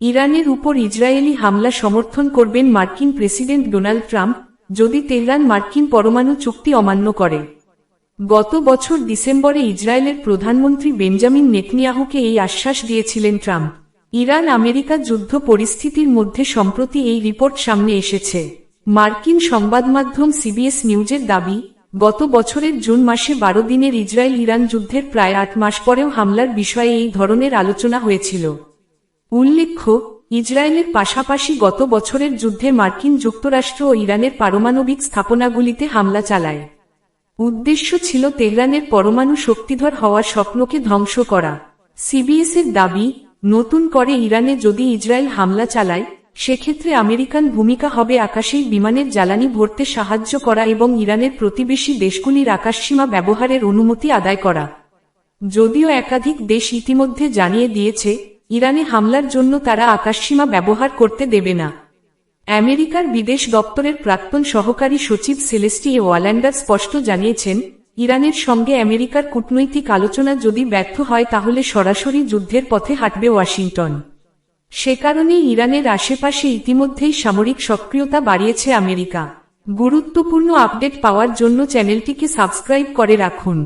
ইরানের উপর ইসরায়েলি হামলা সমর্থন করবেন মার্কিন প্রেসিডেন্ট ডোনাল্ড ট্রাম্প যদি তেহরান মার্কিন পরমাণু চুক্তি অমান্য করে। গত বছর ডিসেম্বরে ইসরায়েলের প্রধানমন্ত্রী বেঞ্জামিন নেতনিয়াহুকে এই আশ্বাস দিয়েছিলেন ট্রাম্প। ইরান আমেরিকা যুদ্ধ পরিস্থিতির মধ্যে সম্প্রতি এই রিপোর্ট সামনে এসেছে। মার্কিন সংবাদমাধ্যম সিবিএস নিউজের দাবি, গত বছরের জুন মাসে 12 দিনের ইসরায়েল ইরান যুদ্ধের প্রায় 8 মাস পরেও হামলার বিষয়ে এই ধরনের আলোচনা হয়েছিল। উল্লেখ্য, ইসরায়েলের পাশাপাশি গত বছরের যুদ্ধে মার্কিন যুক্তরাষ্ট্র ও ইরানের পারমাণবিক স্থাপনাগুলিতে হামলা চালায়। উদ্দেশ্য ছিল তেহরানের পরমাণু শক্তিধর হওয়ার স্বপ্নকে ধ্বংস করা। সিবিএসের দাবি, নতুন করে ইরানে যদি ইসরায়েল হামলা চালায়, সেক্ষেত্রে আমেরিকান ভূমিকা হবে আকাশেই বিমানের জ্বালানি ভরতে সাহায্য করা এবং ইরানের প্রতিবেশী দেশগুলির আকাশসীমা ব্যবহারের অনুমতি আদায় করা। যদিও একাধিক দেশ ইতিমধ্যে জানিয়ে দিয়েছে, ইরানে হামলার জন্য তারা আকাশসীমা ব্যবহার করতে দেবে না। আমেরিকার বিদেশ দপ্তরের প্রাক্তন সহকারী সচিব সেলেস্টি ওয়াল্যান্ডার স্পষ্ট জানিয়েছেন, ইরানের সঙ্গে আমেরিকার কূটনৈতিক আলোচনা যদি ব্যর্থ হয় তাহলে সরাসরি যুদ্ধের পথে হাঁটবে ওয়াশিংটন। সে কারণেই ইরানের আশেপাশে ইতিমধ্যেই সামরিক সক্রিয়তা বাড়িয়েছে আমেরিকা। গুরুত্বপূর্ণ আপডেট পাওয়ার জন্য চ্যানেলটিকে সাবস্ক্রাইব করে রাখুন।